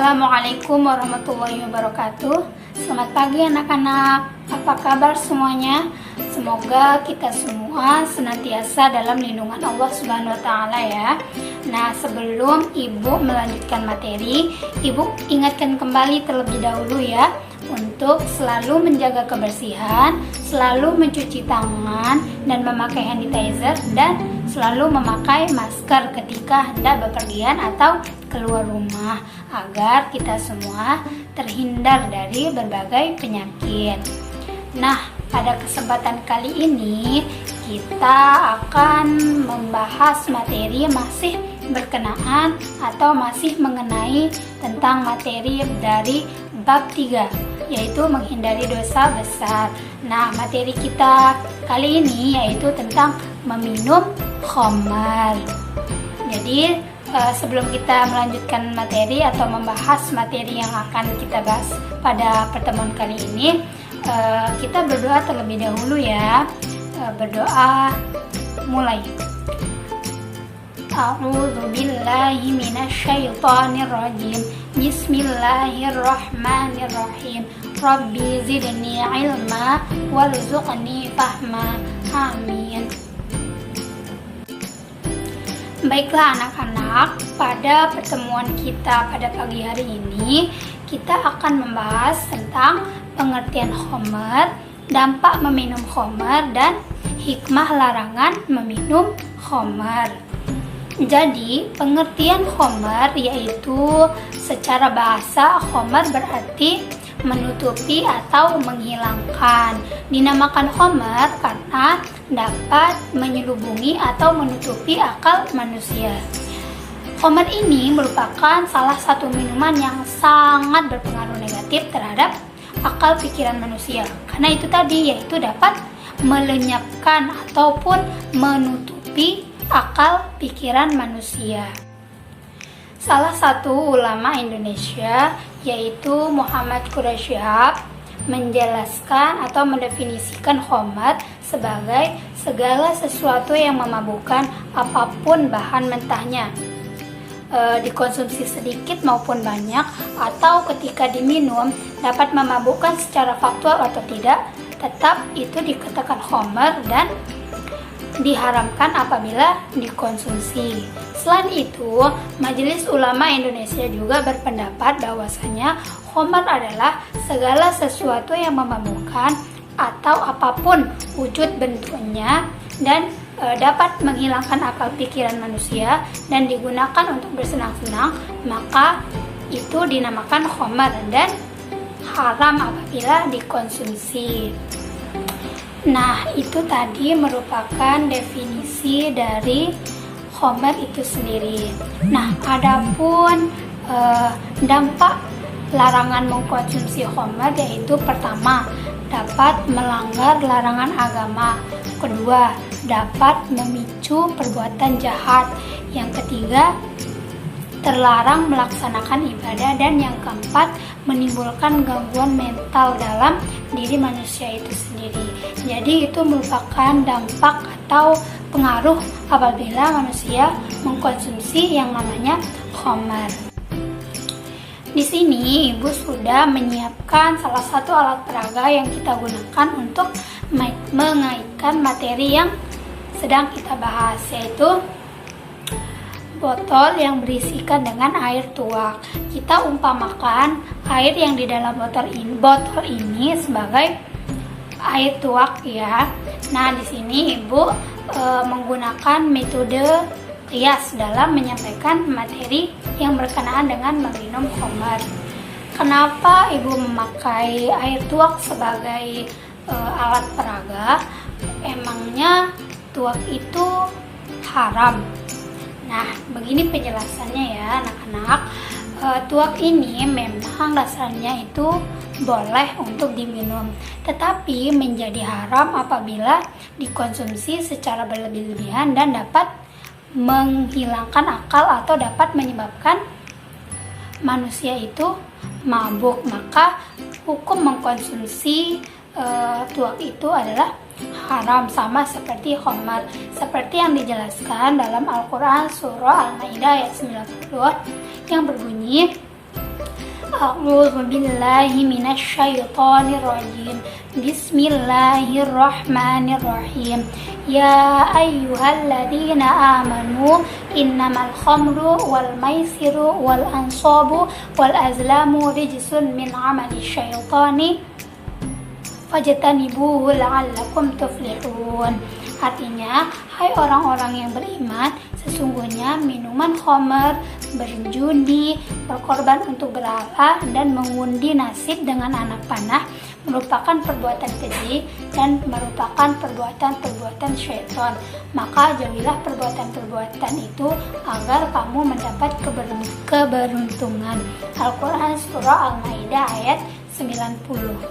Assalamualaikum warahmatullahi wabarakatuh. Selamat pagi anak-anak. Apa kabar semuanya? Semoga kita semua senantiasa dalam lindungan Allah Subhanahu wa taala ya. Nah, sebelum Ibu melanjutkan materi, Ibu ingatkan kembali terlebih dahulu ya untuk selalu menjaga kebersihan, selalu mencuci tangan dan memakai hand sanitizer, dan selalu memakai masker ketika hendak bepergian atau keluar rumah agar kita semua terhindar dari berbagai penyakit. Nah, pada kesempatan kali ini kita akan membahas materi masih berkenaan atau masih mengenai tentang materi dari bab 3, yaitu menghindari dosa besar. Nah, materi kita kali ini yaitu tentang meminum khamar. Jadi sebelum kita melanjutkan materi atau membahas materi yang akan kita bahas pada pertemuan kali ini, kita berdoa terlebih dahulu ya. Berdoa mulai. A'udzu billahi minasyaitonir rajim. Bismillahirrahmanirrahim. Rabbi zidni ilma warzuqni fahma. Amin. Baiklah anak-anak, pada pertemuan kita pada pagi hari ini kita akan membahas tentang pengertian khamar, dampak meminum khamar, dan hikmah larangan meminum khamar. Jadi, pengertian khamar yaitu secara bahasa khamar berarti menutupi atau menghilangkan. Dinamakan khamar karena dapat menyelubungi atau menutupi akal manusia. Khamar ini merupakan salah satu minuman yang sangat berpengaruh negatif terhadap akal pikiran manusia. Karena itu tadi, yaitu dapat melenyapkan ataupun menutupi akal pikiran manusia. Salah satu ulama Indonesia yaitu Muhammad Quraish Shihab menjelaskan atau mendefinisikan khamar sebagai segala sesuatu yang memabukkan apapun bahan mentahnya, dikonsumsi sedikit maupun banyak, atau ketika diminum dapat memabukkan secara faktual atau tidak, tetap itu dikatakan khamar dan diharamkan apabila dikonsumsi. Selain itu, Majelis Ulama Indonesia juga berpendapat bahwasanya khamar adalah segala sesuatu yang memabukkan atau apapun wujud bentuknya dan dapat menghilangkan akal pikiran manusia dan digunakan untuk bersenang-senang, maka itu dinamakan khamar dan haram apabila dikonsumsi. Nah, itu tadi merupakan definisi dari khamar itu sendiri. Nah, adapun dampak larangan mengkonsumsi khamar yaitu pertama, dapat melanggar larangan agama. Kedua, dapat memicu perbuatan jahat. Yang ketiga, terlarang melaksanakan ibadah. Dan yang keempat, menimbulkan gangguan mental dalam diri manusia itu sendiri. Jadi itu merupakan dampak atau pengaruh apabila manusia mengkonsumsi yang namanya khamar. Di sini Ibu sudah menyiapkan salah satu alat peraga yang kita gunakan untuk mengaitkan materi yang sedang kita bahas, yaitu botol yang berisikan dengan air tuak. Kita umpamakan air yang di dalam botol ini sebagai air tuak ya. Nah, di sini Ibu menggunakan metode kias dalam menyampaikan materi yang berkenaan dengan meminum khamar. Kenapa Ibu memakai air tuak sebagai alat peraga? Emangnya tuak itu haram? Nah, begini penjelasannya ya anak-anak. Tuak ini memang dasarnya itu boleh untuk diminum, tetapi menjadi haram apabila dikonsumsi secara berlebih-lebihan dan dapat menghilangkan akal atau dapat menyebabkan manusia itu mabuk. Maka hukum mengkonsumsi tuak itu adalah haram, sama seperti khamar, seperti yang dijelaskan dalam Al-Quran surah Al-Maidah ayat 90 yang berbunyi, A'udzu billahi minasyaitonir rajim. Bismillahirrahmanirrahim. Ya ayyuhalladzina amanu innamal khamru wal maisiru wal ansabu wal azlamu rijsun min amali syaitani fajtanibuhu la'allakum tuflihun. Artinya, hai orang-orang yang beriman, sesungguhnya minuman khamr, berjudi, berkorban untuk berhala, dan mengundi nasib dengan anak panah merupakan perbuatan keji dan merupakan perbuatan-perbuatan syaitan. Maka jauhilah perbuatan-perbuatan itu agar kamu mendapat keberuntungan. Al-Quran Surah Al-Maidah ayat 90.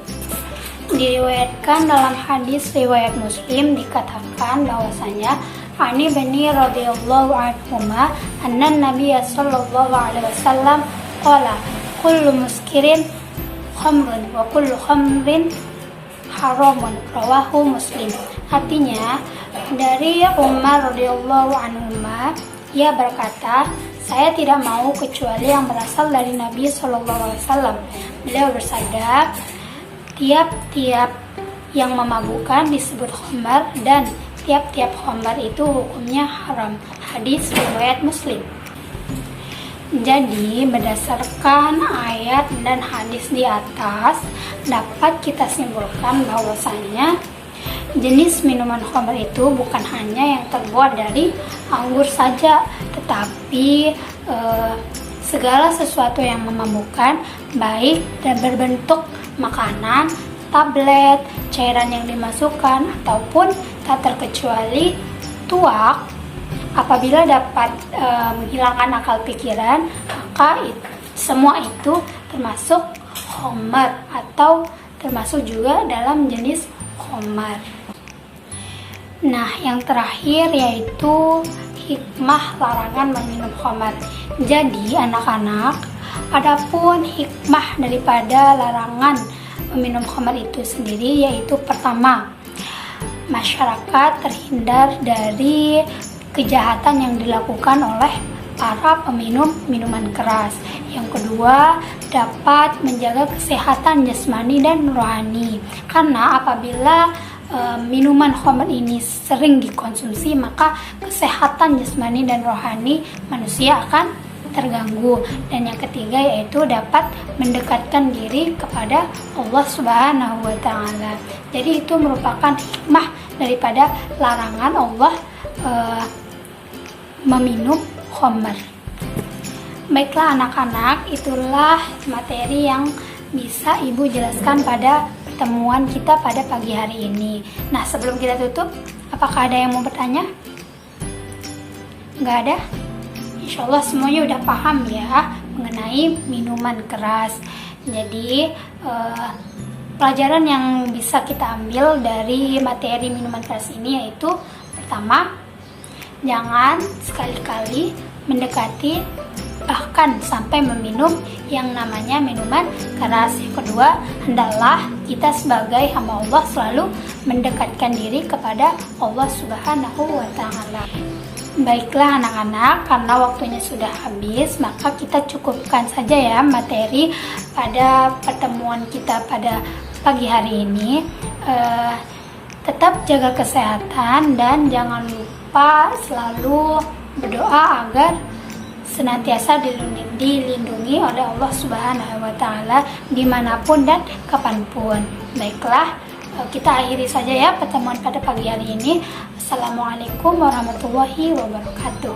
Diriwayatkan dalam hadis riwayat Muslim dikatakan bahwasanya Ani bin radhiyallahu anhuma anna Nabi sallallahu alaihi wasallam qala kullu muskirin khamrun wa kullu khamrin haramun, rawahu Muslim. Artinya dari Umar radhiyallahu anhuma, ia berkata, saya tidak mau kecuali yang berasal dari Nabi sallallahu alaihi wasallam. Beliau bersabda, tiap-tiap yang memabukkan disebut khamar dan tiap-tiap khamar itu hukumnya haram. Hadis riwayat Muslim. Jadi berdasarkan ayat dan hadis di atas dapat kita simpulkan bahwasanya jenis minuman khamar itu bukan hanya yang terbuat dari anggur saja, tetapi segala sesuatu yang memabukkan, baik dan berbentuk makanan, tablet, cairan yang dimasukkan, ataupun tak terkecuali tuak, apabila dapat menghilangkan akal pikiran, maka semua itu termasuk khamar atau termasuk juga dalam jenis khamar. Nah, yang terakhir yaitu hikmah larangan meminum khamar. Jadi anak-anak, adapun hikmah daripada larangan meminum khamar itu sendiri yaitu pertama, masyarakat terhindar dari kejahatan yang dilakukan oleh para peminum minuman keras. Yang kedua, dapat menjaga kesehatan jasmani dan rohani. Karena apabila minuman khamr ini sering dikonsumsi, maka kesehatan jasmani dan rohani manusia akan terganggu. Dan yang ketiga yaitu dapat mendekatkan diri kepada Allah Subhanahu wa taala. Jadi itu merupakan hikmah daripada larangan Allah meminum khamr. Baiklah anak-anak, itulah materi yang bisa Ibu jelaskan pada pertemuan kita pada pagi hari ini. Nah, sebelum kita tutup, apakah ada yang mau bertanya? Nggak ada? Insya Allah semuanya udah paham ya mengenai minuman keras. Jadi pelajaran yang bisa kita ambil dari materi minuman keras ini yaitu pertama, jangan sekali-kali mendekati bahkan sampai meminum yang namanya minuman keras. Yang kedua, hendaklah kita sebagai hamba Allah selalu mendekatkan diri kepada Allah Subhanahu wa taala. Baiklah anak-anak, karena waktunya sudah habis, maka kita cukupkan saja ya materi pada pertemuan kita pada pagi hari ini. Tetap jaga kesehatan dan jangan lupa selalu berdoa agar senantiasa dilindungi oleh Allah Subhanahu wa taala dimanapun dan kapanpun. Baiklah, kita akhiri saja ya pertemuan pada pagi hari ini. Assalamualaikum warahmatullahi wabarakatuh.